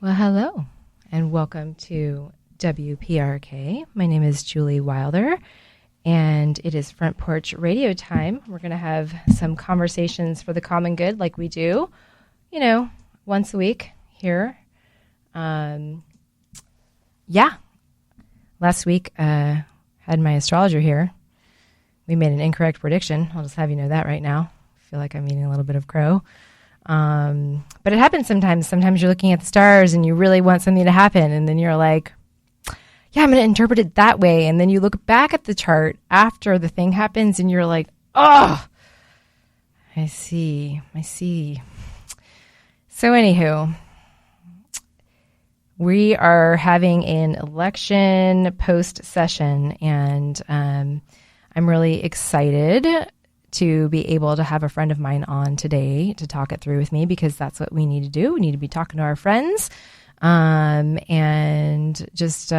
Well, hello, and welcome to WPRK. My name is Julie Wilder, and it is Front Porch Radio time. We're going to have some conversations for the common good like we do, once a week here. Last week, had my astrologer here. We made an incorrect prediction. I'll just have you know that right now. I feel like I'm eating a little bit of crow. But it happens sometimes. Sometimes you're looking at the stars and you really want something to happen. And then you're like, yeah, I'm going to interpret it that way. And then you look back at the chart after the thing happens and you're like, oh, I see. So anywho, we are having an election post session, and I'm really excited to be able to have a friend of mine on today to talk it through with me, because that's what we need to do. We need to be talking to our friends, and just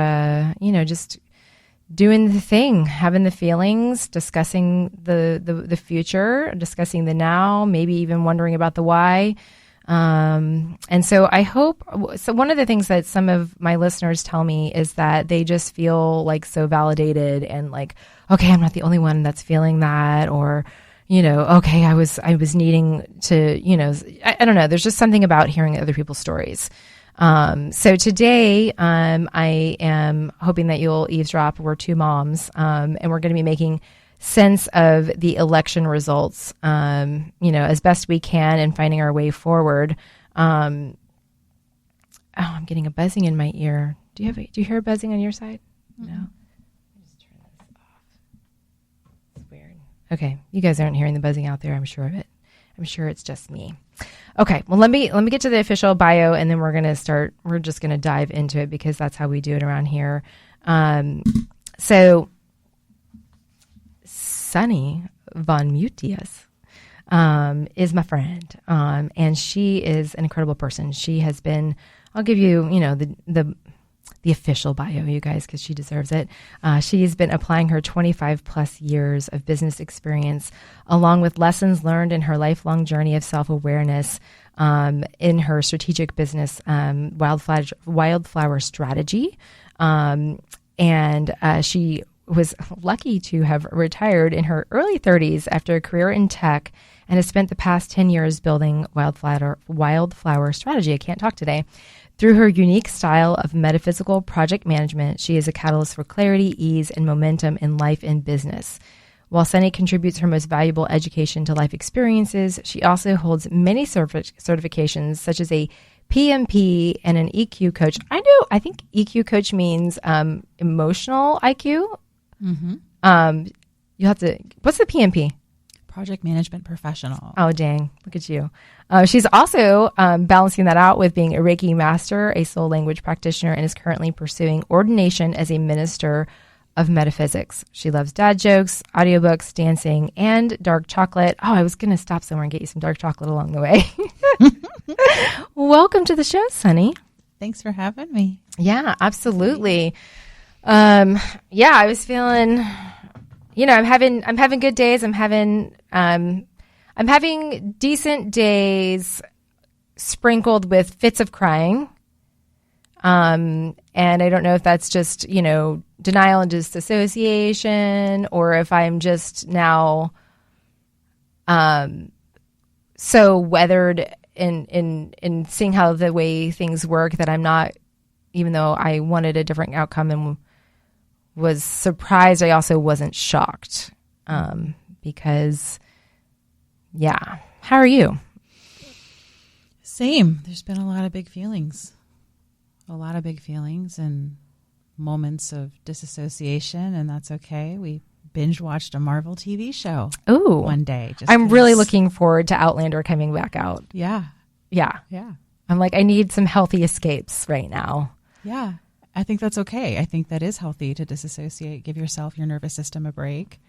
doing the thing, having the feelings, discussing the future, discussing the now, maybe even wondering about the why. And so I hope, so one of the things that some of my listeners tell me is that they just feel like so validated and like, okay, I'm not the only one that's feeling that, or, okay, I was needing to, I don't know. There's just something about hearing other people's stories. So today, I am hoping that you'll eavesdrop. We're two moms, and we're going to be making sense of the election results, as best we can, and finding our way forward. I'm getting a buzzing in my ear. Do you hear a buzzing on your side? Mm-hmm. No. Just turn this off. It's weird. Okay, you guys aren't hearing the buzzing out there. I'm sure of it. I'm sure it's just me. Okay, well, let me get to the official bio, and then we're just going to dive into it, because that's how we do it around here. So Sunni VonMutius is my friend, and she is an incredible person. She has been, I'll give you, the official bio, you guys, because she deserves it. She's been applying her 25 plus years of business experience, along with lessons learned in her lifelong journey of self-awareness, in her strategic business, Wildflower strategy. And she was lucky to have retired in her early 30s after a career in tech, and has spent the past 10 years building Wildflower strategy. I can't talk today. Through her unique style of metaphysical project management, she is a catalyst for clarity, ease, and momentum in life and business. While Sunni contributes her most valuable education to life experiences, she also holds many certifications, such as a PMP and an EQ coach. I think EQ coach means emotional IQ. Mm-hmm. You'll have to, what's the PMP? Project Management Professional. Oh, dang. Look at you. She's also balancing that out with being a Reiki master, a soul language practitioner, and is currently pursuing ordination as a minister of metaphysics. She loves dad jokes, audiobooks, dancing, and dark chocolate. Oh, I was going to stop somewhere and get you some dark chocolate along the way. Welcome to the show, Sunni. Thanks for having me. Yeah, absolutely. I was feeling, I'm having good days. I'm having decent days sprinkled with fits of crying. And I don't know if that's just, denial and disassociation, or if I'm just now, so weathered in seeing how the way things work that I'm not, even though I wanted a different outcome and was surprised, I also wasn't shocked. Because how are you? Same. There's been a lot of big feelings and moments of disassociation, and that's okay. We binge watched a Marvel TV show one day. I'm really looking forward to Outlander coming back out. Yeah. I'm like, I need some healthy escapes right now. Yeah. I think that's okay. I think that is healthy to disassociate, give yourself, your nervous system a break,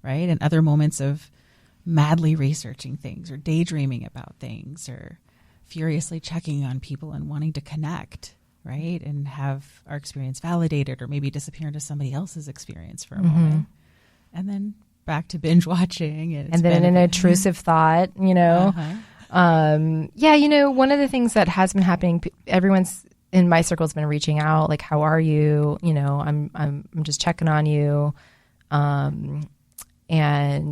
right? And other moments of madly researching things, or daydreaming about things, or furiously checking on people and wanting to connect, right? And have our experience validated, or maybe disappear into somebody else's experience for a moment. And then back to binge watching. And then an intrusive thought, one of the things that has been happening, everyone's in my circle has been reaching out, like, how are you? You know, I'm just checking on you. And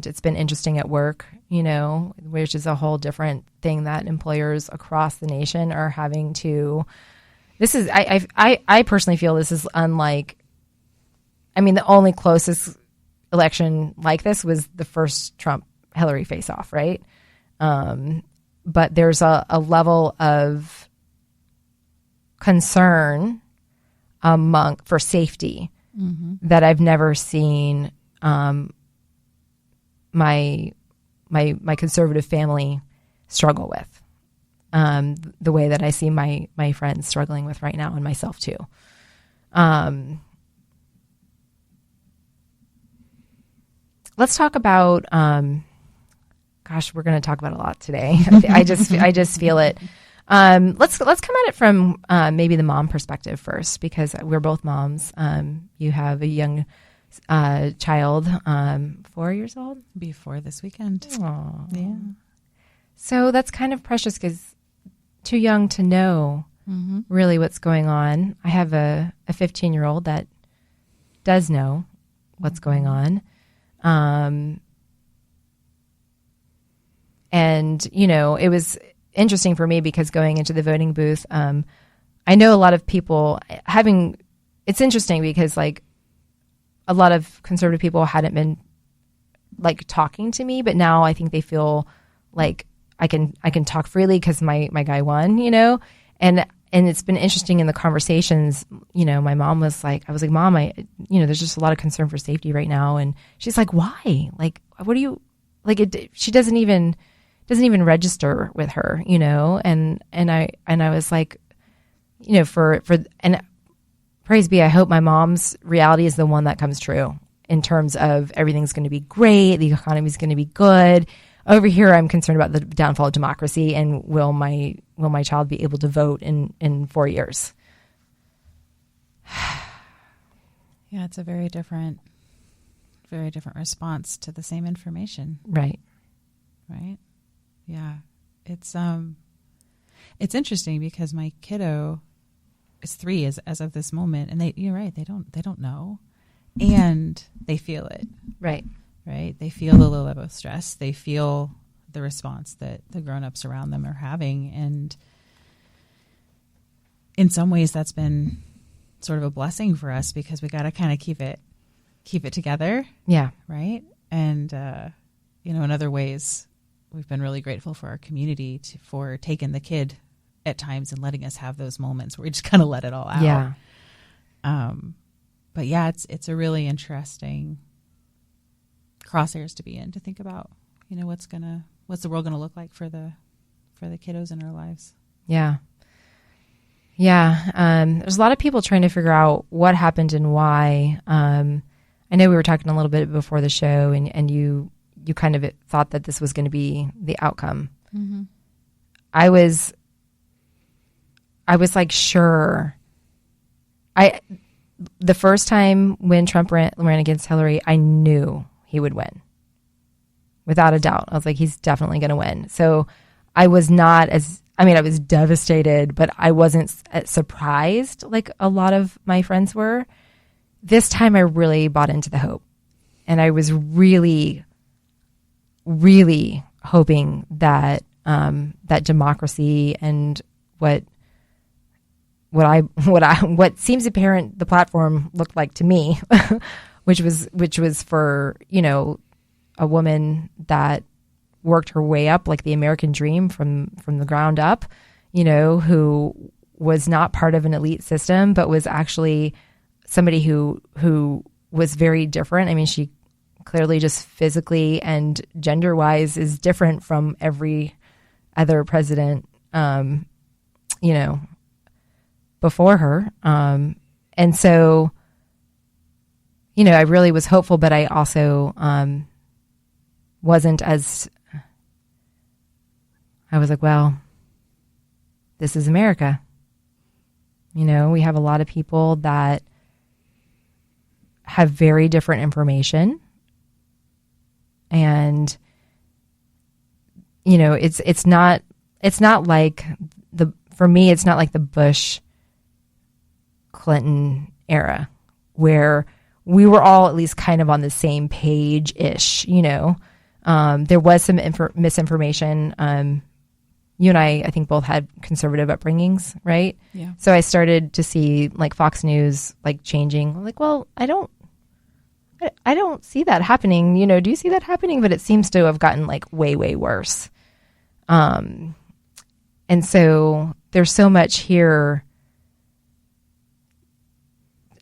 it's been interesting at work, you know, which is a whole different thing that employers across the nation are having to. This is, I personally feel this is unlike, I mean, the only closest election like this was the first Trump-Hillary face-off, right? But there's a level of concern for safety that I've never seen my conservative family struggle with, the way that I see my friends struggling with right now, and myself too. Let's talk about. Gosh, we're going to talk about a lot today. I just feel it. Let's come at it from maybe the mom perspective first, because we're both moms. You have a young child, 4 years old. Before this weekend. Aww. Yeah. So that's kind of precious, because too young to know really what's going on. I have a 15-year-old that does know what's going on. And, you know, it was interesting for me because going into the voting booth, I know a lot of people it's interesting because, like, a lot of conservative people hadn't been, like, talking to me, but now I think they feel like I can talk freely because my guy won, you know, and it's been interesting in the conversations. You know, my mom was like, I was like, Mom, there's just a lot of concern for safety right now, and she's like, why? Like, what do you like? She doesn't even register with her, you know, and I was like, you know, and praise be, I hope my mom's reality is the one that comes true in terms of everything's going to be great, the economy's going to be good. Over here, I'm concerned about the downfall of democracy, and will my child be able to vote in 4 years? Yeah, it's a very different response to the same information. Right. Right. Yeah. It's interesting because my kiddo is 3 as of this moment, and you're right, they don't know, and they feel it. Right. Right. They feel the low level of stress. They feel the response that the grown-ups around them are having, and in some ways that's been sort of a blessing for us, because we got to kind of keep it together. Yeah. Right. And in other ways, we've been really grateful for our community for taking the kid at times and letting us have those moments where we just kind of let it all out. Yeah. But yeah, it's a really interesting crosshairs to be in, to think about, you know, what's the world gonna look like for the kiddos in our lives. Yeah. Yeah. There's a lot of people trying to figure out what happened and why. I know we were talking a little bit before the show, and you kind of thought that this was going to be the outcome. Mm-hmm. I was like, sure. The first time when Trump ran against Hillary, I knew he would win. Without a doubt. I was like, he's definitely going to win. So I was not I was devastated, but I wasn't surprised like a lot of my friends were. This time I really bought into the hope. And I was really, really hoping that that democracy and what seems apparent the platform looked like to me, which was for, you know, a woman that worked her way up like the American dream from the ground up, you know, who was not part of an elite system, but was actually somebody who was very different. I mean, she clearly just physically and gender-wise is different from every other president, you know, before her. And so, you know, I really was hopeful, but I also wasn't as, I was like, well, this is America. You know, we have a lot of people that have very different information. And, you know, it's not like for me, it's not like the Bush Clinton era, where we were all at least kind of on the same page-ish, you know. There was some misinformation. You and I think both had conservative upbringings, right? Yeah. So I started to see like Fox News like changing. I'm like, well, I don't see that happening. You know, do you see that happening? But it seems to have gotten like way, way worse. And so there's so much here.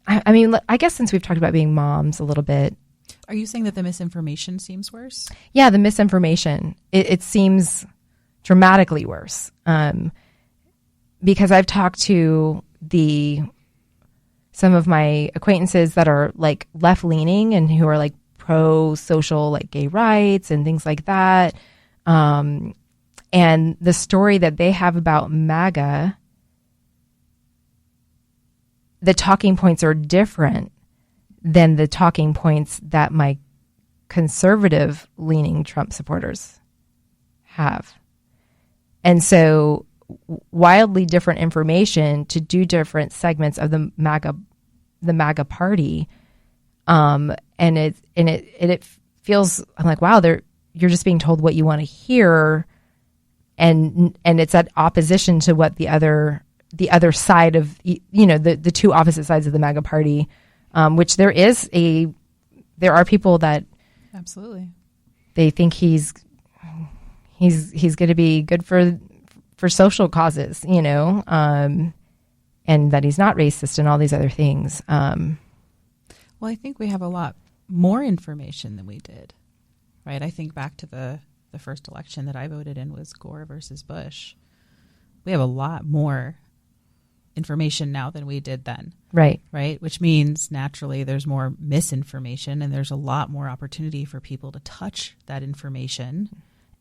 I mean, I guess since we've talked about being moms a little bit. Are you saying that the misinformation seems worse? Yeah, the misinformation. It seems dramatically worse. Because I've talked to some of my acquaintances that are like left leaning and who are like pro social, like gay rights and things like that. And the story that they have about MAGA, the talking points are different than the talking points that my conservative leaning Trump supporters have. And so wildly different information to do different segments of the MAGA party. And it feels, I'm like, wow, you're just being told what you want to hear. And it's at opposition to what the other side of, you know, the two opposite sides of the MAGA party, which there are people that absolutely they think he's going to be good for social causes, you know, and that he's not racist and all these other things. Well, I think we have a lot more information than we did, right? I think back to the first election that I voted in was Gore versus Bush. We have a lot more information now than we did then. Right. Right. Which means naturally there's more misinformation and there's a lot more opportunity for people to touch that information.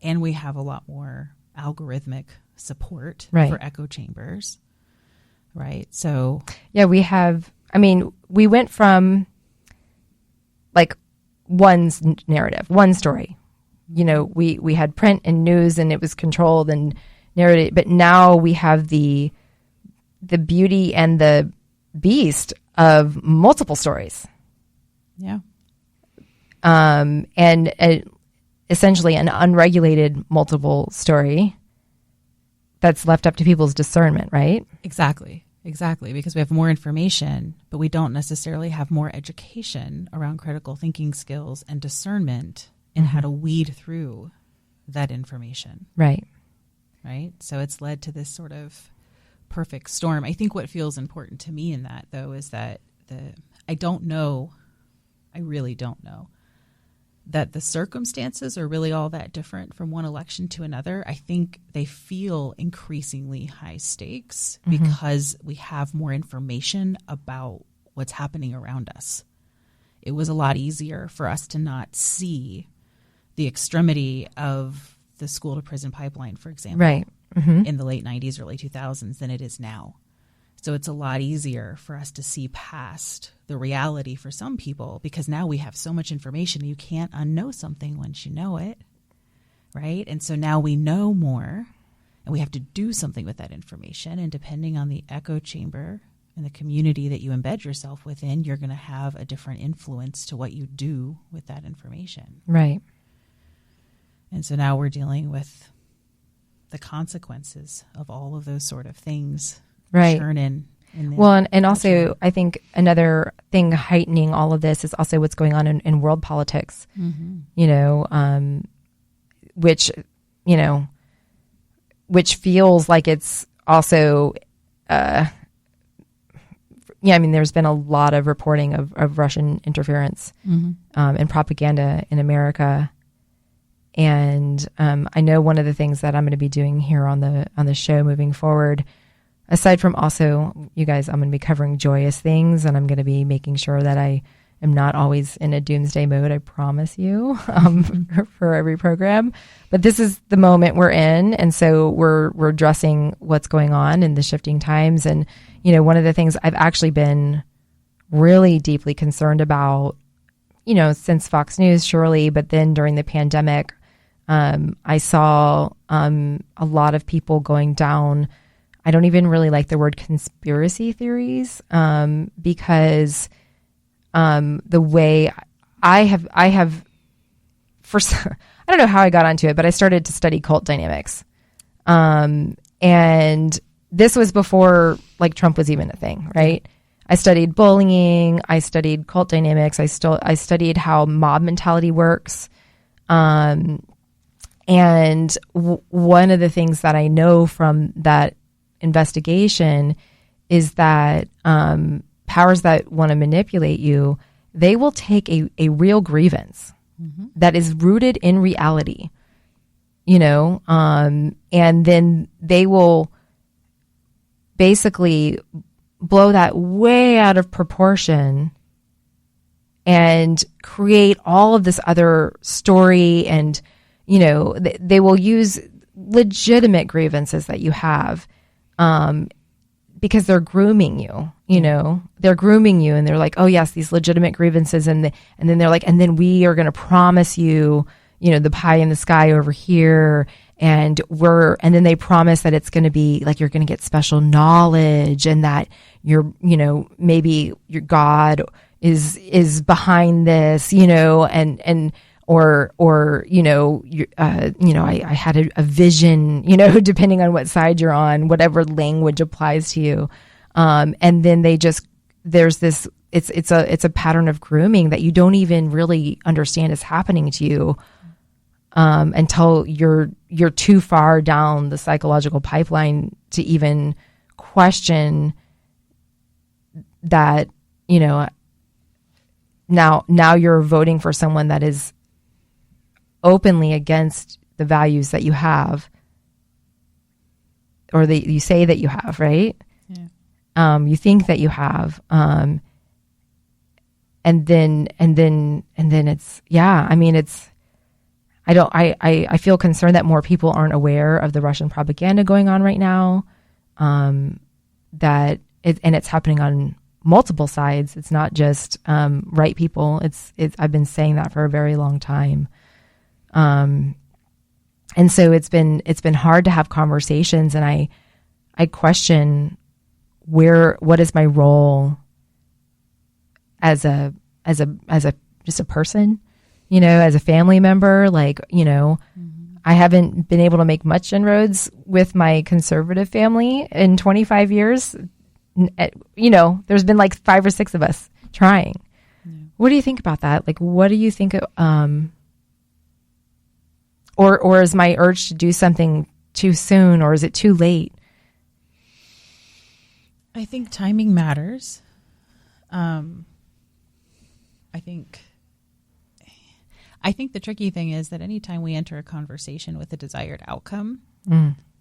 And we have a lot more algorithmic support for echo chambers. Right. So, yeah, we went from like one narrative, one story. You know, we had print and news and it was controlled and narrated, but now we have the beauty and the beast of multiple stories. Yeah. And essentially an unregulated multiple story that's left up to people's discernment, right? Exactly, because we have more information, but we don't necessarily have more education around critical thinking skills and discernment and how to weed through that information. Right. Right? So it's led to this sort of perfect storm. I think what feels important to me in that, though, is that I really don't know that the circumstances are really all that different from one election to another. I think they feel increasingly high stakes because we have more information about what's happening around us. It was a lot easier for us to not see the extremity of the school to prison pipeline, for example, right. in the late 90s, early 2000s than it is now. So it's a lot easier for us to see past the reality for some people because now we have so much information. You can't unknow something once you know it, right? And so now we know more and we have to do something with that information. And depending on the echo chamber and the community that you embed yourself within, you're going to have a different influence to what you do with that information. Right. And so now we're dealing with the consequences of all of those sort of things. Right. Well, and also I think another thing heightening all of this is also what's going on in world politics, you know, which feels like it's also, I mean, there's been a lot of reporting of Russian interference and propaganda in America. And I know one of the things that I'm going to be doing here on the show moving forward, aside from also, you guys, I'm going to be covering joyous things, and I'm going to be making sure that I am not always in a doomsday mode, I promise you, for every program. But this is the moment we're in, and so we're addressing what's going on in the shifting times. And, you know, one of the things I've actually been really deeply concerned about, you know, since Fox News, surely, but then during the pandemic, I saw a lot of people going down I don't even really like the word conspiracy theories, because the way I have I don't know how I got onto it, but I started to study cult dynamics. And this was before like Trump was even a thing, right? I studied bullying. I studied cult dynamics. I studied how mob mentality works. And one of the things that I know from that investigation is that powers that want to manipulate you, they will take a real grievance that is rooted in reality, and then they will basically blow that way out of proportion and create all of this other story. And, they will use legitimate grievances that you have, because they're grooming you, they're grooming you, and they're like, oh yes, these legitimate grievances. And then they're like, and then we are going to promise you, the pie in the sky over here. And then they promise that it's going to be like, you're going to get special knowledge, and that maybe your God is behind this, I had a vision, depending on what side you're on, whatever language applies to you. And then there's this, it's a pattern of grooming that you don't even really understand is happening to you, until you're too far down the psychological pipeline to even question that, now you're voting for someone that is openly against the values that you have, or that you say that you have, right? Yeah. You think that you have, and then it's, it's, I feel concerned that more people aren't aware of the Russian propaganda going on right now. And it's happening on multiple sides. It's not just, right people. I've been saying that for a very long time. And so it's been hard to have conversations, and I question what is my role as just a person, as a family member, I haven't been able to make much inroads with my conservative family in 25 years. There's been like 5 or 6 of us trying. Yeah. What do you think about that? Like, what do you think, or is my urge to do something too soon, or is it too late? I think timing matters. I think the tricky thing is that anytime we enter a conversation with a desired outcome,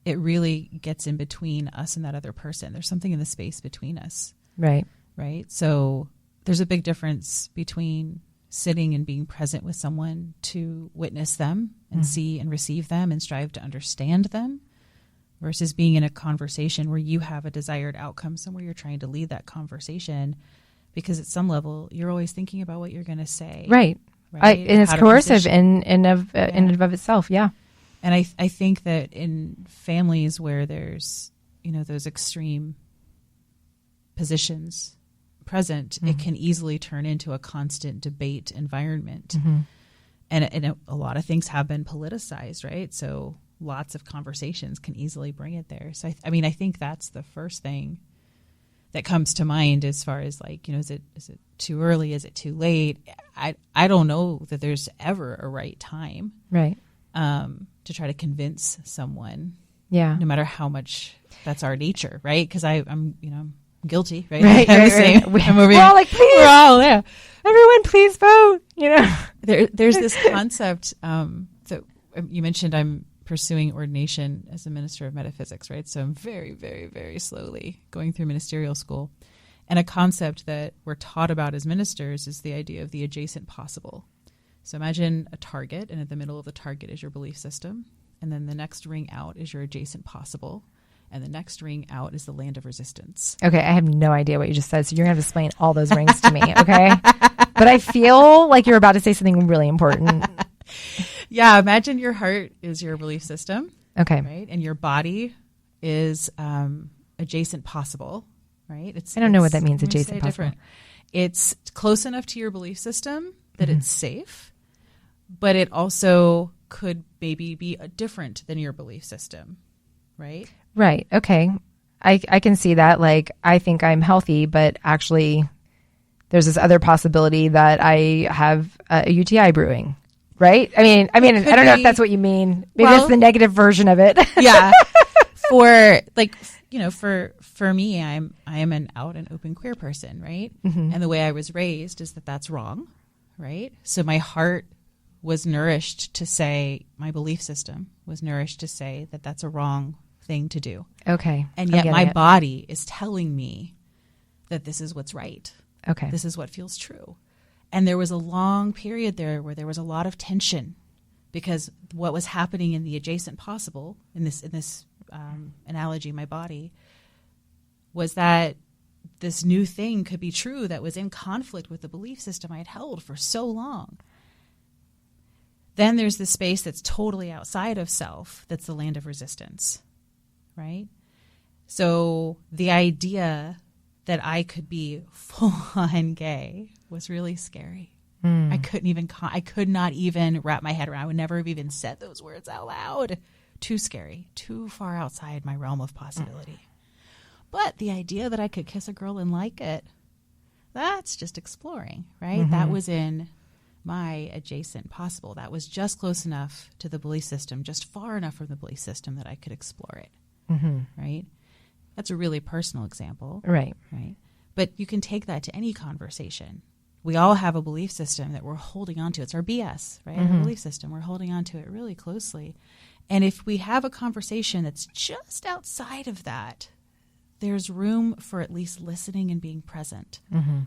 it really gets in between us and that other person. There's something in the space between us. Right. Right. So there's a big difference between sitting and being present with someone to witness them and see and receive them and strive to understand them, versus being in a conversation where you have a desired outcome, somewhere you're trying to lead that conversation, because at some level you're always thinking about what you're going to say. Right. And it's coercive in and of itself. Yeah. And I think that in families where there's, those extreme positions present, it can easily turn into a constant debate environment. And a lot of things have been politicized, right? So lots of conversations can easily bring it there. So I think that's the first thing that comes to mind, as far as like, is it too early? Is it too late? I don't know that there's ever a right time, right? To try to convince someone, no matter how much that's our nature, right? Because I'm guilty, right? Right. We're all like, please, we're all, everyone, please vote. There's this concept that you mentioned. I'm pursuing ordination as a minister of metaphysics, right? So I'm very, very, very slowly going through ministerial school. And a concept that we're taught about as ministers is the idea of the adjacent possible. So imagine a target, and at the middle of the target is your belief system. And then the next ring out is your adjacent possible. And the next ring out is the land of resistance. Okay, I have no idea what you just said, so you're going to have to explain all those rings to me, okay? But I feel like you're about to say something really important. Yeah, imagine your heart is your belief system. Okay. Right? And your body is adjacent possible, right? I don't know what that means, adjacent possible. Different. It's close enough to your belief system that it's safe, but it also could maybe be different than your belief system, right? Right. Okay. I can see that. Like, I think I'm healthy, but actually there's this other possibility that I have a UTI brewing, right? I mean, I don't know if that's what you mean. Maybe that's the negative version of it. Yeah. For like, for me, I am an out and open queer person, right? And the way I was raised is that that's wrong, right? So my heart was nourished to say, my belief system was nourished to say that that's a wrong thing to do. Okay. And yet my body is telling me that this is what's right. Okay. This is what feels true. And there was a long period there where there was a lot of tension because what was happening in the adjacent possible, in this analogy, my body, was that this new thing could be true that was in conflict with the belief system I had held for so long. Then there's the space that's totally outside of self, that's the land of resistance, right? So the idea that I could be full-on gay was really scary. I could not even wrap my head around. I would never have even said those words out loud. Too scary, too far outside my realm of possibility. But the idea that I could kiss a girl and like it, that's just exploring, right? That was in my adjacent possible. That was just close enough to the belief system, just far enough from the belief system that I could explore it, right? That's a really personal example. Right. Right. But you can take that to any conversation. We all have a belief system that we're holding on to. It's our BS, right? Our belief system. We're holding on to it really closely. And if we have a conversation that's just outside of that, there's room for at least listening and being present.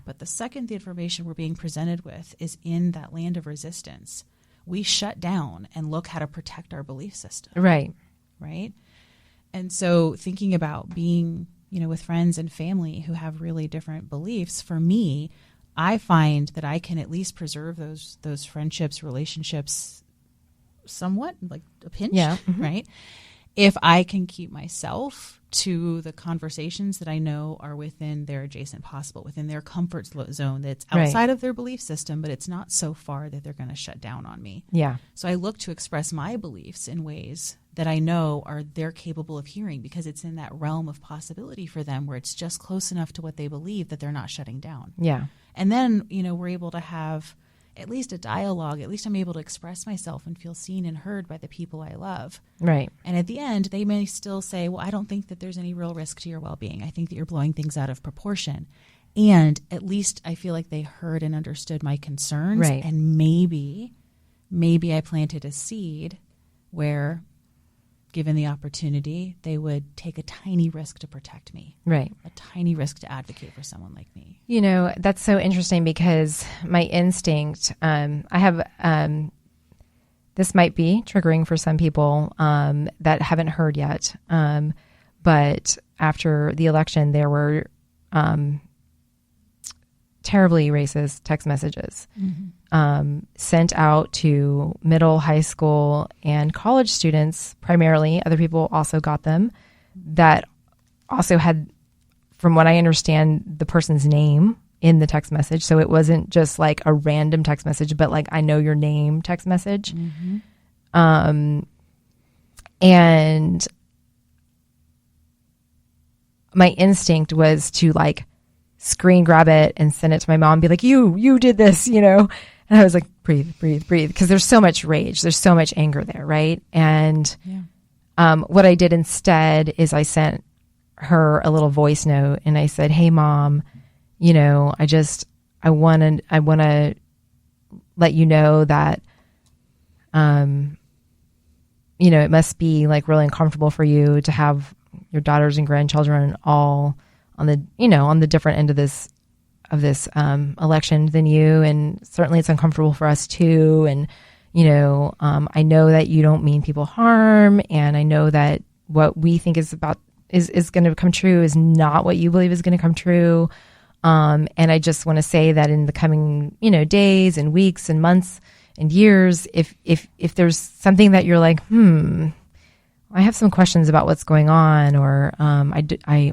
But the second the information we're being presented with is in that land of resistance, we shut down and look how to protect our belief system. Right. Right. And so thinking about being, with friends and family who have really different beliefs, for me, I find that I can at least preserve those friendships, relationships somewhat, like a pinch, right? If I can keep myself to the conversations that I know are within their adjacent possible, within their comfort zone, that's outside of their belief system, but it's not so far that they're going to shut down on me. Yeah. So I look to express my beliefs in ways that I know they're capable of hearing because it's in that realm of possibility for them where it's just close enough to what they believe that they're not shutting down. Yeah. And then, we're able to have at least a dialogue. At least I'm able to express myself and feel seen and heard by the people I love. Right. And at the end, they may still say, well, I don't think that there's any real risk to your well-being. I think that you're blowing things out of proportion. And at least I feel like they heard and understood my concerns. Right. And maybe I planted a seed where, given the opportunity, they would take a tiny risk to protect me. Right. A tiny risk to advocate for someone like me. That's so interesting because my instinct, I have, this might be triggering for some people that haven't heard yet. But after the election, there were terribly racist text messages sent out to middle, high school, and college students primarily. Other people also got them that also had, from what I understand, the person's name in the text message. So it wasn't just like a random text message, but like, I know your name text message. And my instinct was to like screen grab it and send it to my mom and be like, you did this, And I was like, breathe. Because there's so much rage. There's so much anger there. Right. And what I did instead is I sent her a little voice note and I said, hey mom, I want to let you know that, it must be like really uncomfortable for you to have your daughters and grandchildren all on the different end of this election than you. And certainly it's uncomfortable for us too. And, I know that you don't mean people harm. And I know that what we think is going to come true is not what you believe is going to come true. And I just want to say that in the coming, days and weeks and months and years, if there's something that you're like, I have some questions about what's going on, or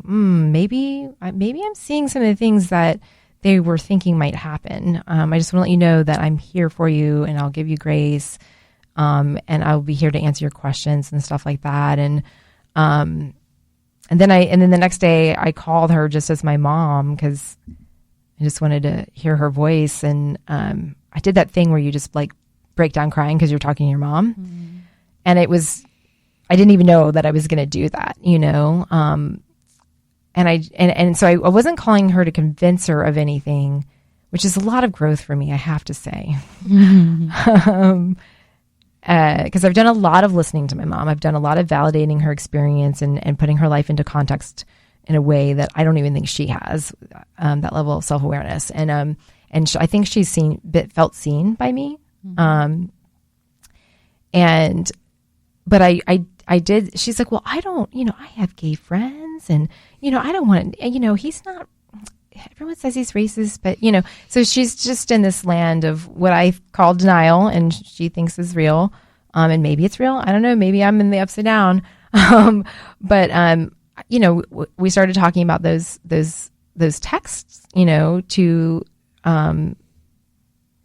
maybe I'm seeing some of the things that they were thinking might happen. I just want to let you know that I'm here for you, and I'll give you grace, and I'll be here to answer your questions and stuff like that. And then the next day I called her just as my mom, because I just wanted to hear her voice. And I did that thing where you just like break down crying because you're talking to your mom, and I didn't even know that I was going to do that, And so I wasn't calling her to convince her of anything, which is a lot of growth for me, I have to say. Because I've done a lot of listening to my mom. I've done a lot of validating her experience and putting her life into context in a way that I don't even think she has, that level of self-awareness. And I think she's felt seen by me. But I did, she's like, well, I don't, I have gay friends, and, I don't want to, he's not, everyone says he's racist, but, so she's just in this land of what I call denial, and she thinks is real. And maybe it's real. I don't know. Maybe I'm in the upside down. But we started talking about those texts, to, and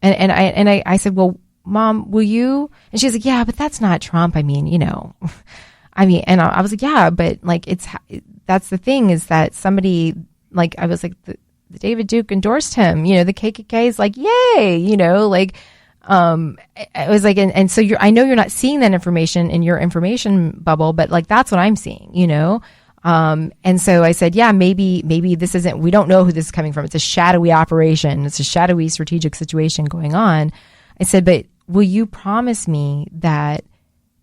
I said, well, Mom, will you? And she's like, yeah, but that's not Trump. I mean, and I was like, yeah, but like, that's the thing, is that somebody, like, I was like, the David Duke endorsed him, the KKK is like, yay, it was like, and so I know you're not seeing that information in your information bubble, but like, that's what I'm seeing, and so I said, yeah, maybe this isn't, we don't know who this is coming from. It's a shadowy operation. It's a shadowy strategic situation going on. I said, but will you promise me that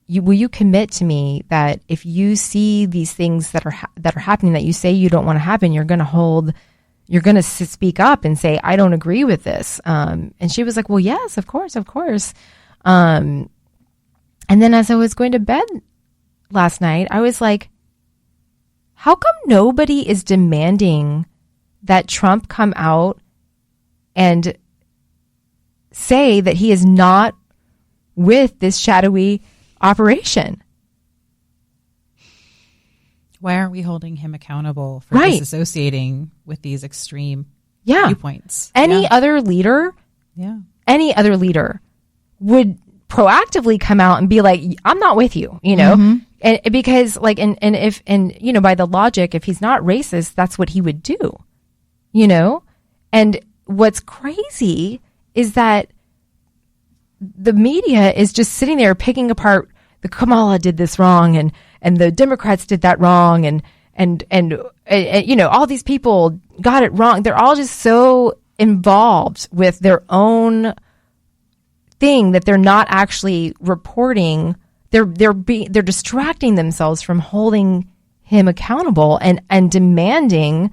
will you commit to me that if you see these things that are happening that you say you don't want to happen, you're going to speak up and say, I don't agree with this. And she was like, well, yes, of course. And then as I was going to bed last night, I was like, how come nobody is demanding that Trump come out and say that he is not with this shadowy operation? Why aren't we holding him accountable for disassociating with these extreme viewpoints? Any other leader would proactively come out and be like, I'm not with you, and because like, and by the logic, if he's not racist, that's what he would do, and what's crazy is that the media is just sitting there picking apart the Kamala did this wrong, and the Democrats did that wrong, and all these people got it wrong. They're all just so involved with their own thing that they're not actually reporting. They're distracting themselves from holding him accountable and demanding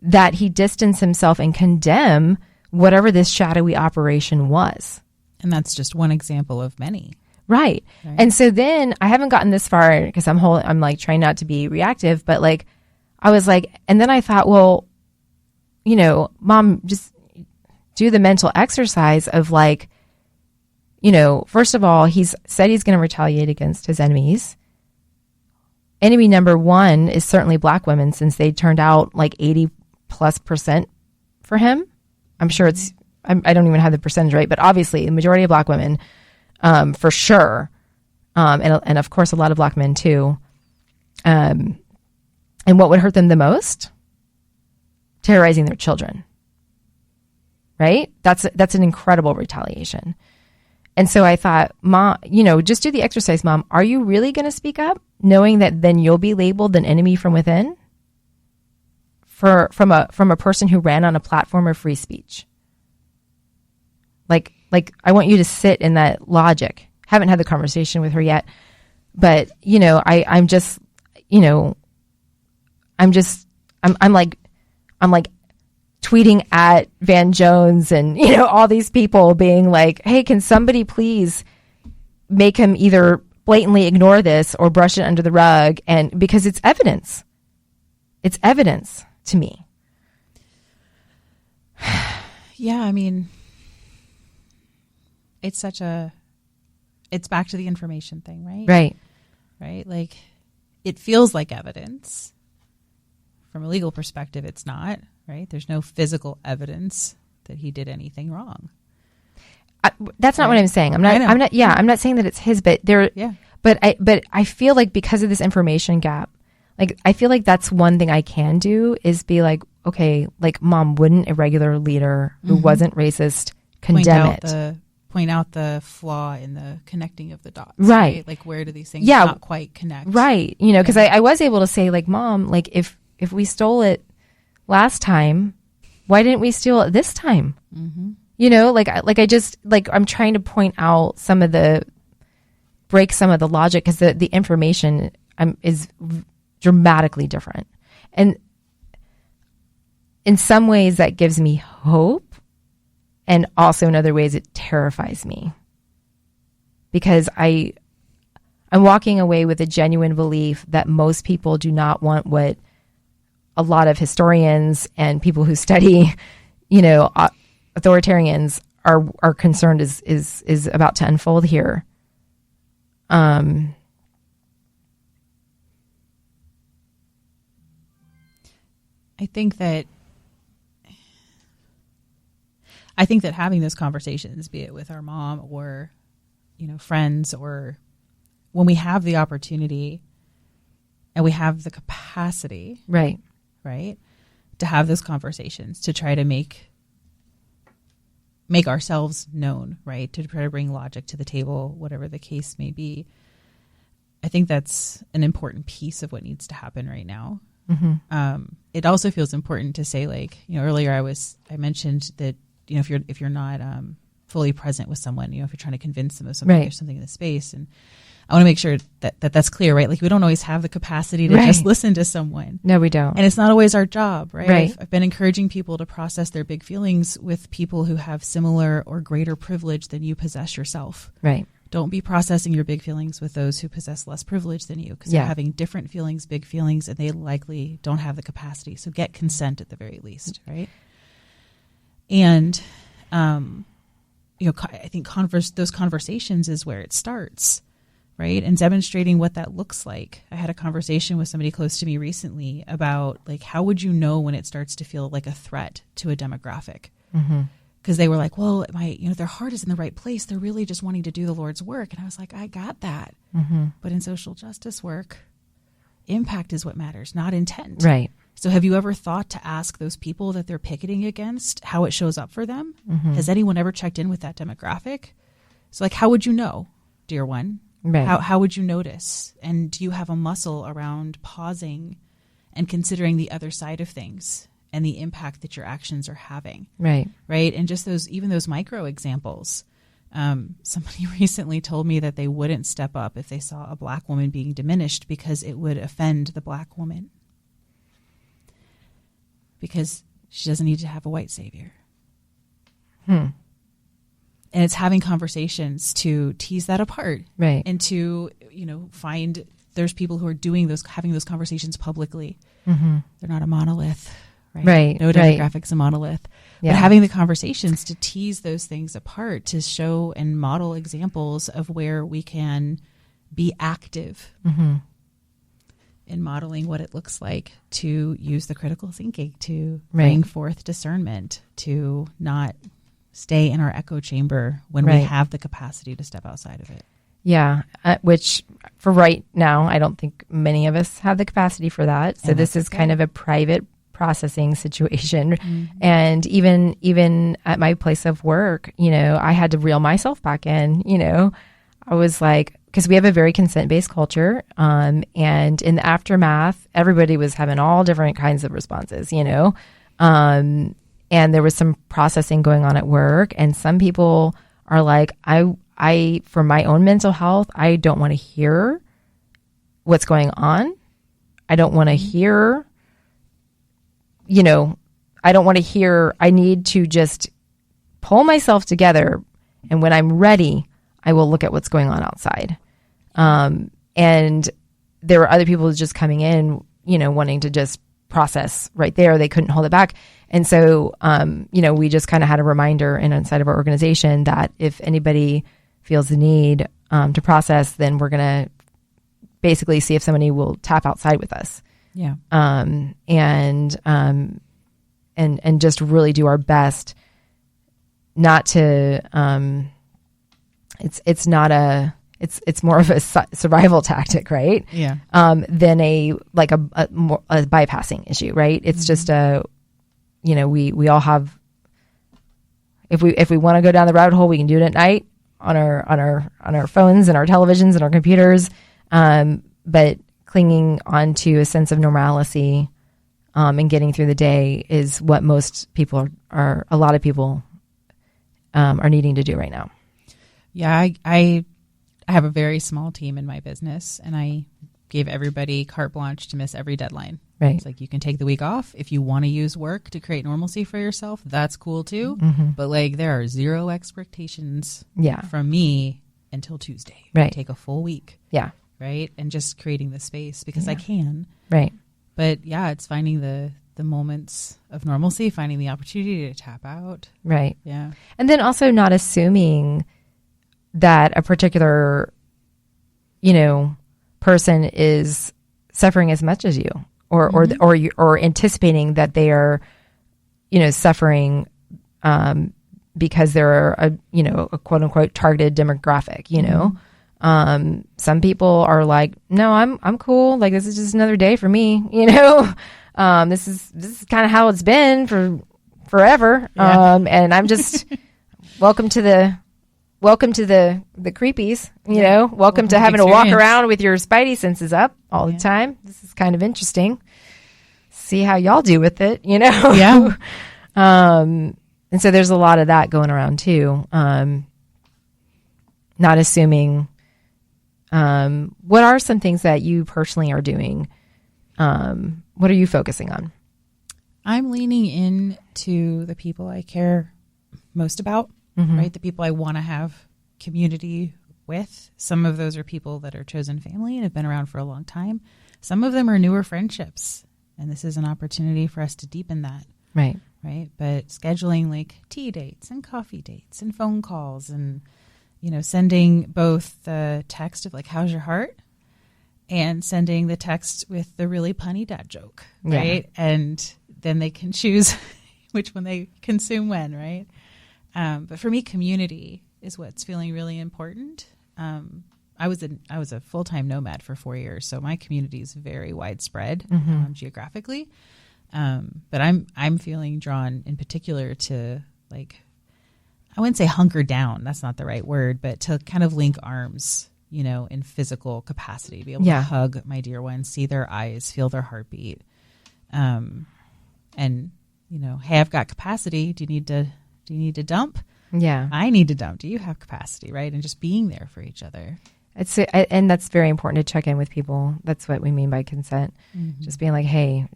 that he distance himself and condemn whatever this shadowy operation was. And that's just one example of many. Right. And so then I haven't gotten this far because I'm like trying not to be reactive, but like I was like, and then I thought, well, Mom, just do the mental exercise of like, first of all, he's said he's going to retaliate against his enemies. Enemy number one is certainly Black women, since they turned out like 80+% for him. I'm sure I don't even have the percentage right, but obviously the majority of Black women, for sure. And of course a lot of Black men too. And what would hurt them the most? Terrorizing their children. Right? That's an incredible retaliation. And so I thought, Mom, just do the exercise, Mom. Are you really going to speak up, knowing that then you'll be labeled an enemy from within? From a person who ran on a platform of free speech. Like I want you to sit in that logic. Haven't had the conversation with her yet, but I'm like tweeting at Van Jones and all these people being like, hey, can somebody please make him either blatantly ignore this or brush it under the rug? And because it's evidence to me. Yeah, I mean, it's back to the information thing, right? Right. right? Like, it feels like evidence. From a legal perspective, it's not, right? There's no physical evidence that he did anything wrong. That's not what I'm saying. I'm not saying that it's his, but but I feel like because of this information gap, like, I feel like that's one thing I can do is be like, okay, like, Mom, wouldn't a regular leader who wasn't racist condemn it? Point out the flaw in the connecting of the dots. Right. Like, where do these things not quite connect? Right. You know, because I was able to say, like, Mom, like, if we stole it last time, why didn't we steal it this time? Mm-hmm. You know, I'm trying to point out break some of the logic, because the information is dramatically different. And in some ways that gives me hope, and also in other ways it terrifies me, because I'm walking away with a genuine belief that most people do not want what a lot of historians and people who study, you know, authoritarians are concerned is about to unfold here. I think that having those conversations, be it with our mom or, you know, friends, or when we have the opportunity and we have the capacity, right, to have those conversations, to try to make ourselves known, right, to try to bring logic to the table, whatever the case may be. I think that's an important piece of what needs to happen right now. Mm-hmm. It also feels important to say, like, you know, earlier I mentioned that, you know, if you're not fully present with someone, you know, if you're trying to convince them of something, there's something in the space, and I want to make sure that's clear, right? Like, we don't always have the capacity to just listen to someone. No, we don't. And it's not always our job, right? I've been encouraging people to process their big feelings with people who have similar or greater privilege than you possess yourself. Right. Don't be processing your big feelings with those who possess less privilege than you, because they're having different feelings, big feelings, and they likely don't have the capacity. So get consent at the very least, right? And, you know, I think those conversations is where it starts, right? And demonstrating what that looks like. I had a conversation with somebody close to me recently about, like, how would you know when it starts to feel like a threat to a demographic? Mm-hmm. Because they were like, well, their heart is in the right place. They're really just wanting to do the Lord's work. And I was like, I got that. Mm-hmm. But in social justice work, impact is what matters, not intent. Right. So have you ever thought to ask those people that they're picketing against how it shows up for them? Mm-hmm. Has anyone ever checked in with that demographic? So, like, how would you know, dear one? Right. How would you notice? And do you have a muscle around pausing and considering the other side of things and the impact that your actions are having? Right. Right. And just those micro examples. Somebody recently told me that they wouldn't step up if they saw a Black woman being diminished because it would offend the Black woman, because she doesn't need to have a white savior. And it's having conversations to tease that apart, right? And to, you know, find there's people who are having those conversations publicly. Mm-hmm. They're not a monolith, right? No demographic's a monolith. Yeah. But having the conversations to tease those things apart, to show and model examples of where we can be active in modeling what it looks like to use the critical thinking, to bring forth discernment, to not stay in our echo chamber when we have the capacity to step outside of it. Yeah, which for right now, I don't think many of us have the capacity for that. So this is kind of a private processing situation. Mm-hmm. And even at my place of work, you know, I had to reel myself back in. You know, I was like, because we have a very consent-based culture, and in the aftermath, everybody was having all different kinds of responses, you know, and there was some processing going on at work, and some people are like, I for my own mental health, I don't want to hear what's going on. I don't want to hear, you know, I don't want to hear, I need to just pull myself together, and when I'm ready, I will look at what's going on outside. And there were other people just coming in, you know, wanting to just process right there. They couldn't hold it back. And so, you know, we just kind of had a reminder inside of our organization that if anybody feels the need to process, then we're going to basically see if somebody will tap outside with us. Yeah. And just really do our best not to, it's more of a survival tactic, right? Yeah. Than a bypassing issue, right? It's just we all have, if we want to go down the rabbit hole, we can do it at night on our phones and our televisions and our computers. But clinging onto a sense of normalcy, and getting through the day is what most people are a lot of people, are needing to do right now. Yeah. I have a very small team in my business, and I gave everybody carte blanche to miss every deadline. Right. It's like, you can take the week off. If you want to use work to create normalcy for yourself, that's cool too. Mm-hmm. But like, there are zero expectations from me until Tuesday. Right. Take a full week. Yeah. Right. And just creating the space because I can. Right. But yeah, it's finding the moments of normalcy, finding the opportunity to tap out. Right. Yeah. And then also not assuming that a particular, person is suffering as much as you, or anticipating that they are, suffering, because they're a quote unquote targeted demographic, some people are like, no, I'm cool. Like, this is just another day for me, this is kind of how it's been for forever. Yeah. And I'm just welcome to the creepies, welcome to having to walk around with your spidey senses up all the time. This is kind of interesting. See how y'all do with it, Yeah. And so there's a lot of that going around too. Not assuming, what are some things that you personally are doing? What are you focusing on? I'm leaning into the people I care most about, right? The people I want to have community with. Some of those are people that are chosen family and have been around for a long time. Some of them are newer friendships, and this is an opportunity for us to deepen that. Right. Right. But scheduling like tea dates and coffee dates and phone calls and, sending both the text of like, how's your heart? And sending the text with the really punny dad joke. Right. Yeah. And then they can choose which one they consume when. Right. But for me, community is what's feeling really important. I was a full-time nomad for 4 years, so my community is very widespread geographically. But I'm feeling drawn in particular to, like, I wouldn't say hunker down. That's not the right word, but to kind of link arms, in physical capacity, be able to hug my dear ones, see their eyes, feel their heartbeat. And, hey, I've got capacity. Do you need to dump? Yeah. I need to dump. Do you have capacity? Right. And just being there for each other. And that's very important to check in with people. That's what we mean by consent. Just being like, hey,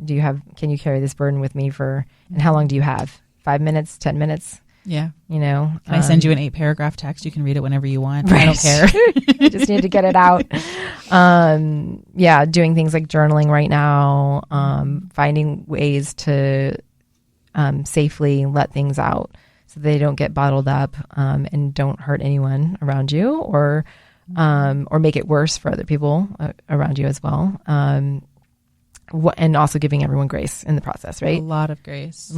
can you carry this burden with me and how long do you have? 5 minutes, 10 minutes? Yeah. Can I send you an 8-paragraph text? You can read it whenever you want. Right. I don't care. I just need to get it out. Doing things like journaling right now, finding ways to safely let things out so they don't get bottled up, and don't hurt anyone around you or make it worse for other people around you as well. And also giving everyone grace in the process, right? A lot of grace.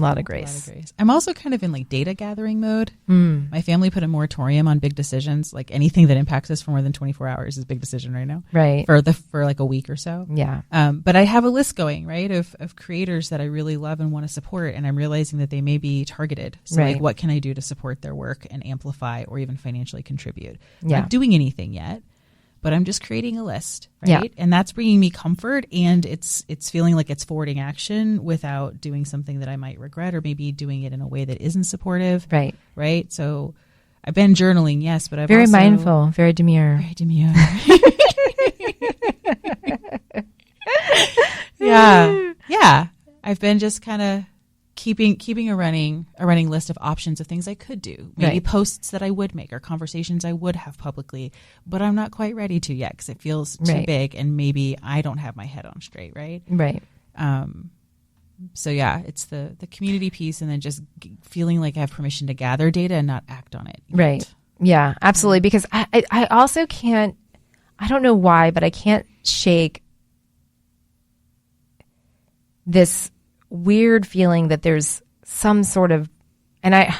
I'm I'm also kind of in like data gathering mode. My family put a moratorium on big decisions. Like anything that impacts us for more than 24 hours is a big decision right now. Right. For like a week or so. Yeah. But I have a list going, right, of creators that I really love and want to support. And I'm realizing that they may be targeted. So like, what can I do to support their work and amplify or even financially contribute? I'm not doing anything yet, but I'm just creating a list, right? Yeah. And that's bringing me comfort, and it's feeling like it's forwarding action without doing something that I might regret, or maybe doing it in a way that isn't supportive. Right. Right. So I've been journaling, yes, but I've very also mindful, very demure. Yeah. Yeah. I've been just kind of keeping a running list of options of things I could do, maybe posts that I would make or conversations I would have publicly, but I'm not quite ready to yet because it feels too big and maybe I don't have my head on straight. Right. So yeah, it's the community piece, and then just feeling like I have permission to gather data and not act on it yet. Right. Yeah, absolutely. Because I also can't, I don't know why, but I can't shake this weird feeling that there's some sort of, and I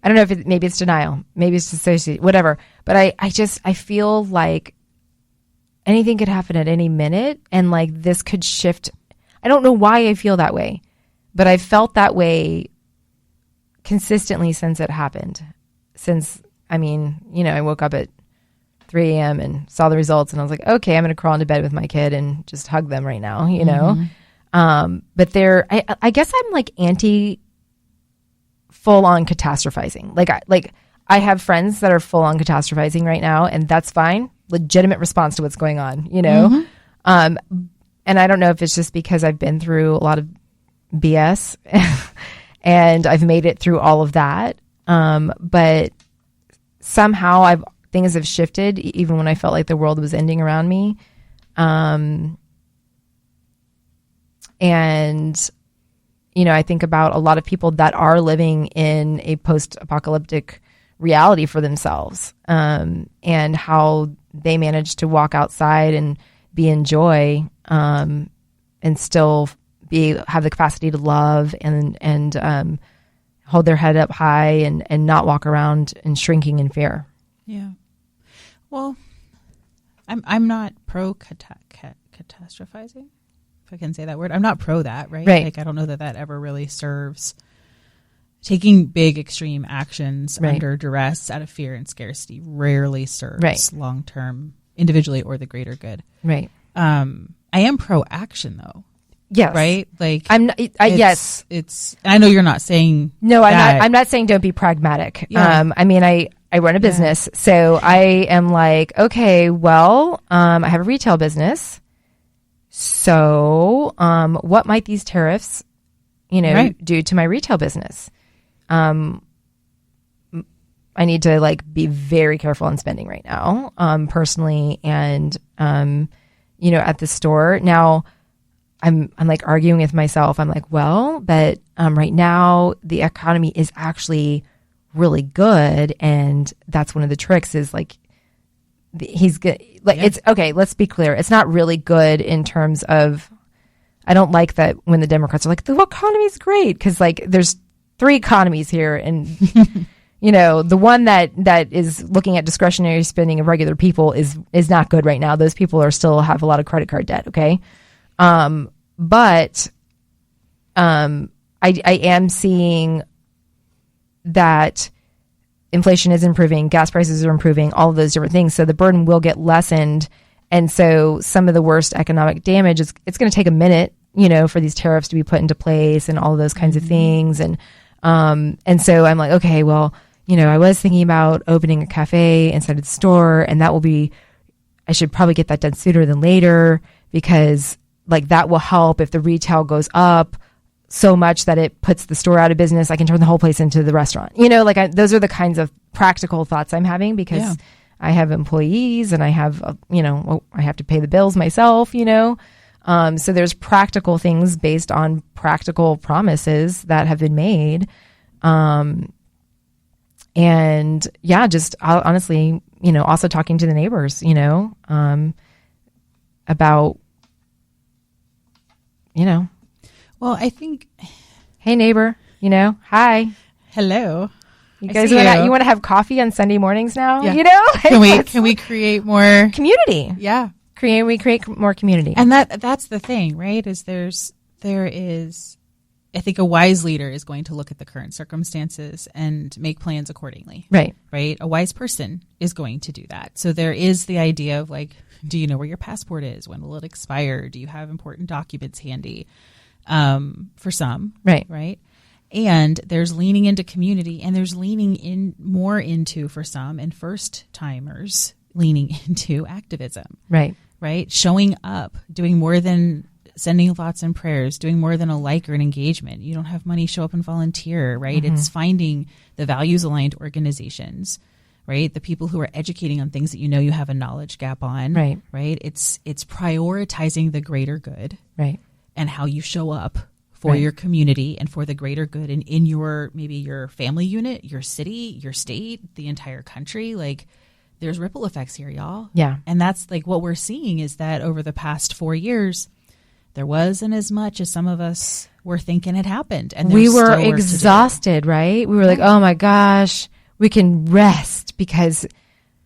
don't know if maybe it's denial, maybe it's dissociation, whatever. But I feel like anything could happen at any minute, and like this could shift. I don't know why I feel that way, but I've felt that way consistently since it happened. I woke up at 3 a.m. and saw the results, and I was like, okay, I'm going to crawl into bed with my kid and just hug them right now, you know? But I guess I'm like anti full on catastrophizing. Like I have friends that are full on catastrophizing right now, and that's fine. Legitimate response to what's going on, you know? And I don't know if it's just because I've been through a lot of BS and I've made it through all of that. But somehow things have shifted even when I felt like the world was ending around me. And, you know, I think about a lot of people that are living in a post-apocalyptic reality for themselves, and how they manage to walk outside and be in joy, and still have the capacity to love and hold their head up high and not walk around and shrinking in fear. Yeah. Well, I'm not pro catastrophizing, if I can say that word. I'm not pro that, right? Like, I don't know that ever really serves. Taking big extreme actions under duress out of fear and scarcity rarely serves long-term, individually or the greater good. Right. I am pro action though. Yes. Right. Like I'm not, yes. It's, I know you're not saying no, I'm not saying don't be pragmatic. Yeah. I mean, I run a business, so I am like, okay, well, I have a retail business. So, what might these tariffs, do to my retail business? I need to like be very careful on spending right now, personally, and at the store. Now, I'm like arguing with myself. I'm like, well, but right now the economy is actually really good, and that's one of the tricks is like he's good. Like it's okay. Let's be clear. It's not really good in terms of. I don't like that when the Democrats are like the economy is great because like there's 3 economies here, and the one that is looking at discretionary spending of regular people is not good right now. Those people still have a lot of credit card debt. Okay. But I am seeing that inflation is improving, gas prices are improving, all of those different things. So the burden will get lessened. And so some of the worst economic damage it's going to take a minute, for these tariffs to be put into place and all of those kinds of things. And so I'm like, okay, well, I was thinking about opening a cafe inside of the store, and I should probably get that done sooner than later, because like that will help if the retail goes up so much that it puts the store out of business. I can turn the whole place into the restaurant. Those are the kinds of practical thoughts I'm having, because I have employees and I have, I have to pay the bills myself, so there's practical things based on practical promises that have been made. And just honestly, also talking to the neighbors, about, well, I think, hey neighbor, hi, hello. You guys want to have coffee on Sunday mornings now? Yeah. Can we create more community? Yeah. We create more community. And that's the thing, right? There is, I think a wise leader is going to look at the current circumstances and make plans accordingly. Right. Right. A wise person is going to do that. So there is the idea of like, do you know where your passport is? When will it expire? Do you have important documents handy? For some. Right. And there's leaning into community, and there's leaning in more into, for some, and first timers leaning into activism. Right. Showing up, doing more than sending thoughts and prayers, doing more than a like or an engagement. You don't have money, show up and volunteer, right? Mm-hmm. It's finding the values aligned organizations, right? The people who are educating on things that you have a knowledge gap on. Right. It's prioritizing the greater good. Right. And how you show up for your community and for the greater good in your, maybe your family unit, your city, your state, the entire country. Like there's ripple effects here, y'all. Yeah. And that's like what we're seeing is that over the past 4 years, there wasn't as much as some of us were thinking had happened. And we were exhausted, right? We were like, oh my gosh, we can rest because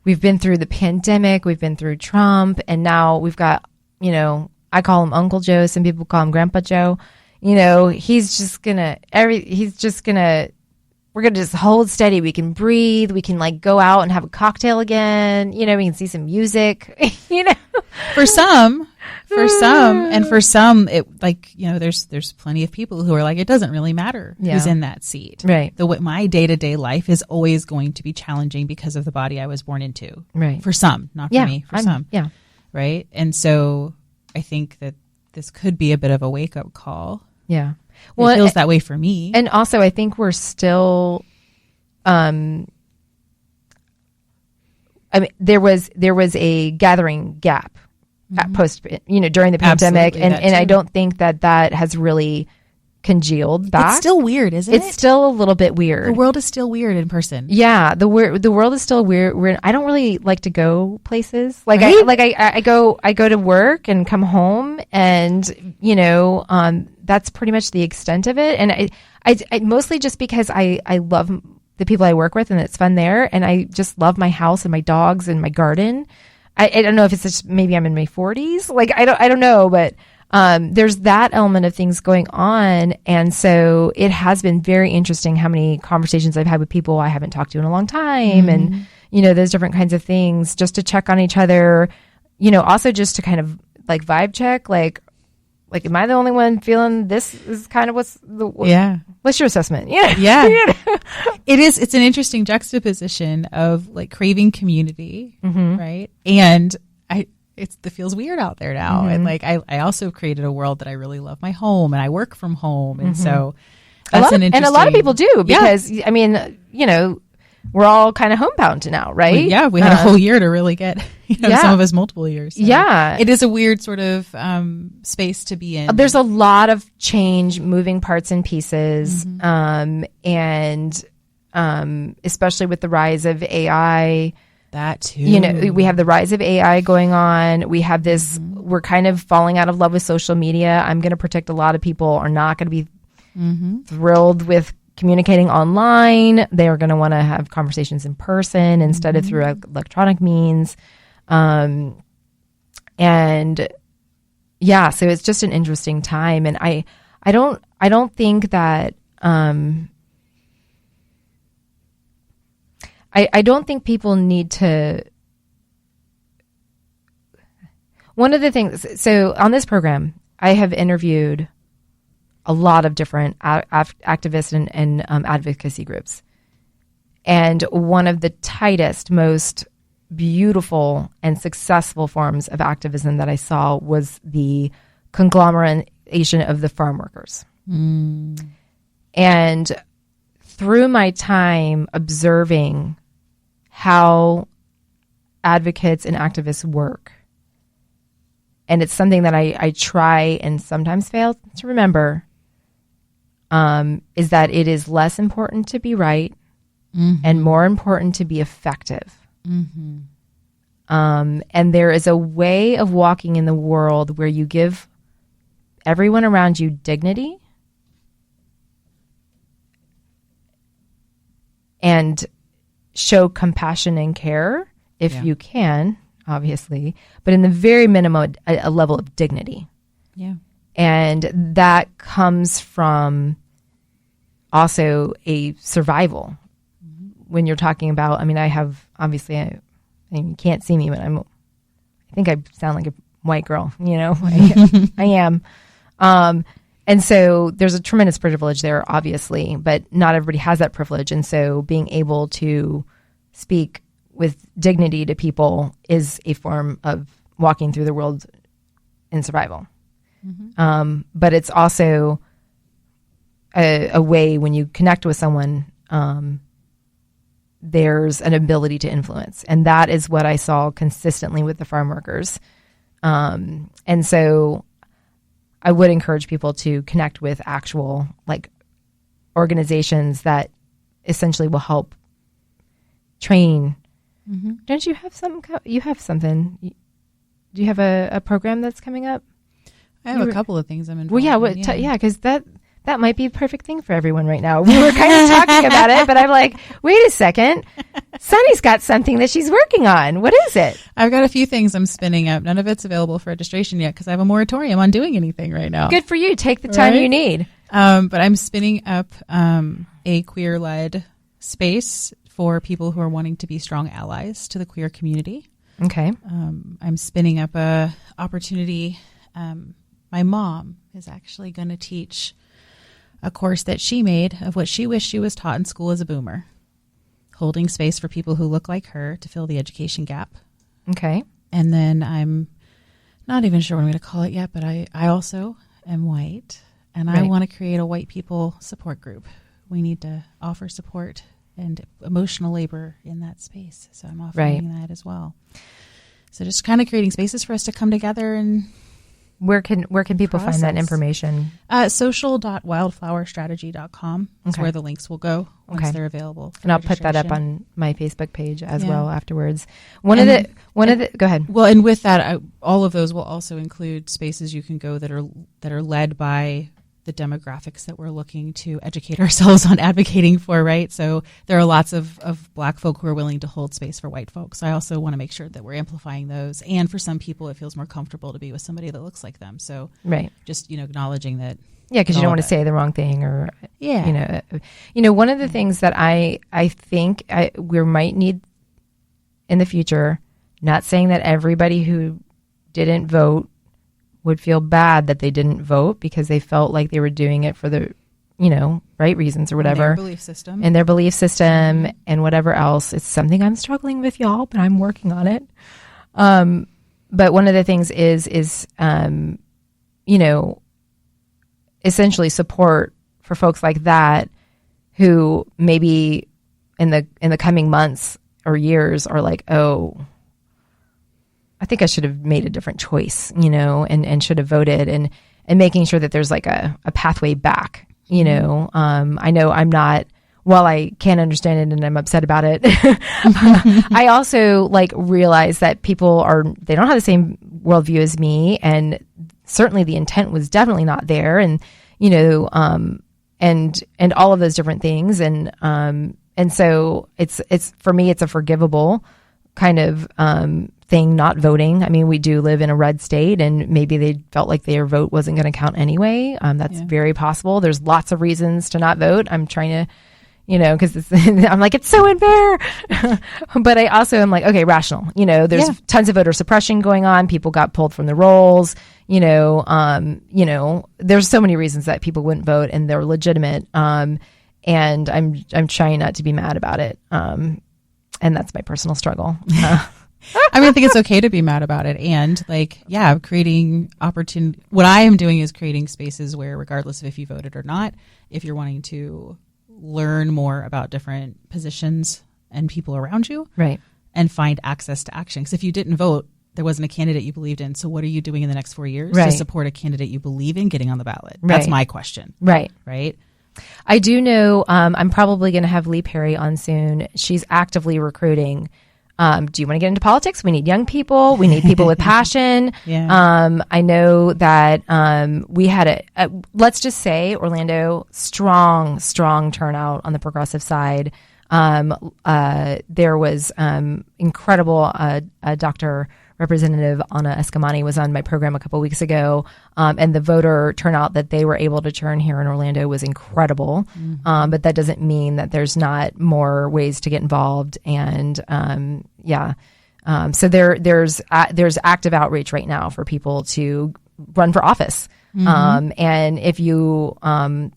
we've been through the pandemic, we've been through Trump, and now we've got, you know, I call him Uncle Joe. Some people call him Grandpa Joe. You know, we're going to just hold steady. We can breathe. We can like go out and have a cocktail again. You know, we can see some music, you know, for some, and for some, it like, you know, there's plenty of people who are like, it doesn't really matter who's in that seat. Right. My day-to-day life is always going to be challenging because of the body I was born into. Right. For some, not for me, for some. Yeah. Right. And so I think that this could be a bit of a wake-up call. Yeah. Well, it feels that way for me. And also I think we're still, I mean, there was a gathering gap at post, you know, during the pandemic. Absolutely, and I don't think that has really congealed back. It's still weird, isn't it? It's still a little bit weird. The world is still weird in person. Yeah. The world is still weird. I don't really like to go places. Like right? I go to work and come home and, you know, that's pretty much the extent of it. And I mostly just because I love the people I work with and it's fun there. And I just love my house and my dogs and my garden. I don't know if it's just maybe I'm in my 40s. Like, I don't know, but there's that element of things going on. And so it has been very interesting how many conversations I've had with people I haven't talked to in a long time. And, you know, those different kinds of things just to check on each other, you know, also just to kind of like vibe check, like, am I the only one feeling this is kind of what's your assessment? Yeah. Yeah. You know? It's an interesting juxtaposition of like craving community, right? And it feels weird out there now. And like, I also created a world that I really love my home and I work from home. And so that's an interesting. And a lot of people do because I mean, you know, we're all kind of homebound now, right? We had a whole year to really get, you know, some of us multiple years. So it is a weird sort of space to be in. There's a lot of change, moving parts and pieces, and especially with the rise of AI. That too. You know, we have the rise of AI going on. We have this, we're kind of falling out of love with social media. I'm going to predict a lot of people are not going to be thrilled with communicating online. They are going to want to have conversations in person instead of through electronic means. And yeah, so it's just an interesting time. And I don't think that, I don't think people need to. One of the things, so on this program, I have interviewed a lot of different activists and advocacy groups. And one of the tightest, most beautiful and successful forms of activism that I saw was the conglomeration of the farm workers. And through my time observing how advocates and activists work, and it's something that I try and sometimes fail to remember, is that it is less important to be right and more important to be effective. And there is a way of walking in the world where you give everyone around you dignity and show compassion and care if you can, obviously, but in the very minimum, a level of dignity. Yeah. And that comes from also a survival. When you're talking about, I mean, I have, obviously, you can't see me, but I think I sound like a white girl, you know, I am. And so there's a tremendous privilege there, obviously, but not everybody has that privilege. And so being able to speak with dignity to people is a form of walking through the world in survival. But it's also a way when you connect with someone, there's an ability to influence. And that is what I saw consistently with the farm workers. And so I would encourage people to connect with actual like organizations that essentially will help train Mm-hmm. Don't you have something? You have something. Do you have a program that's coming up? I have a couple of things I'm involved Well, yeah, in. because that might be a perfect thing for everyone right now. We were kind of talking about it, but I'm like, wait a second. Sunny's got something that she's working on. What is it? I've got a few things I'm spinning up. None of it's available for registration yet because I have a moratorium on doing anything right now. Good for you. Take the time you need. But I'm spinning up a queer-led space for people who are wanting to be strong allies to the queer community. Okay. I'm spinning up a opportunity. My mom is actually going to teach a course that she made of what she wished she was taught in school as a boomer, holding space for people who look like her to fill the education gap. Okay. And then I'm not even sure what I'm going to call it yet, but I also am white, and I want to create a white people support group. We need to offer support and emotional labor in that space. So I'm offering that as well. So just kind of creating spaces for us to come together. And where can people find that information? Social.wildflowerstrategy.com is where the links will go once they're available. And I'll put that up on my Facebook page as well afterwards. Go ahead. Well, and with that, all of those will also include spaces you can go that are led by the demographics that we're looking to educate ourselves on advocating for, right? So there are lots of Black folk who are willing to hold space for white folks. I also want to make sure that we're amplifying those. And for some people, it feels more comfortable to be with somebody that looks like them. So just, acknowing that. Yeah, because you don't want to say the wrong thing or, one of the things that I think we might need in the future, not saying that everybody who didn't vote would feel bad that they didn't vote because they felt like they were doing it for the, right reasons or whatever. And their belief system. And whatever else. It's something I'm struggling with, y'all, but I'm working on it. But one of the things is essentially support for folks like that who maybe in the coming months or years are like, oh, I think I should have made a different choice, and should have voted and making sure that there's like a pathway back, I know I'm not, while I can't understand it and I'm upset about it, I also realize that they don't have the same worldview as me. And certainly the intent was definitely not there. And, and all of those different things. And so it's for me, it's a forgivable kind of, thing, not voting. I mean, we do live in a red state and maybe they felt like their vote wasn't going to count anyway. That's very possible. There's lots of reasons to not vote. I'm trying to, because I'm like, it's so unfair. But I also am like, okay, rational. There's tons of voter suppression going on. People got pulled from the rolls. There's so many reasons that people wouldn't vote and they're legitimate. And I'm trying not to be mad about it. And that's my personal struggle. I think it's okay to be mad about it. And creating opportunity. What I am doing is creating spaces where, regardless of if you voted or not, if you're wanting to learn more about different positions and people around you, and find access to action. Because if you didn't vote, there wasn't a candidate you believed in. So what are you doing in the next 4 years to support a candidate you believe in getting on the ballot? That's my question. Right. I do know I'm probably going to have Lee Perry on soon. She's actively recruiting. Do you want to get into politics? We need young people. We need people with passion. I know that we had let's just say, Orlando, strong turnout on the progressive side. There was incredible Dr. Representative Anna Escamani was on my program a couple weeks ago, and the voter turnout that they were able to turn here in Orlando was incredible. But that doesn't mean that there's not more ways to get involved. And so there's active outreach right now for people to run for office. And if you, some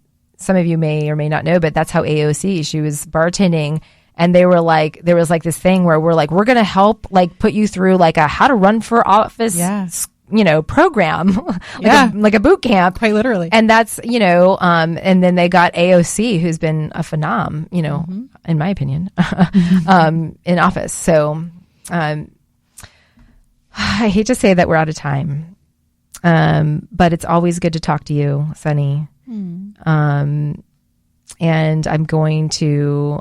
of you may or may not know, but that's how AOC, she was bartending. And they were like, there was this thing where we're going to help put you through a how to run for office, program, like a boot camp. Quite literally. And that's, and then they got AOC, who's been a phenom, in my opinion, in office. So, I hate to say that we're out of time. But it's always good to talk to you, Sunny. And I'm going to,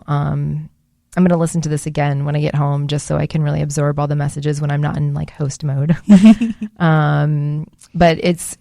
I'm going to listen to this again when I get home, just so I can really absorb all the messages when I'm not in like host mode. But it's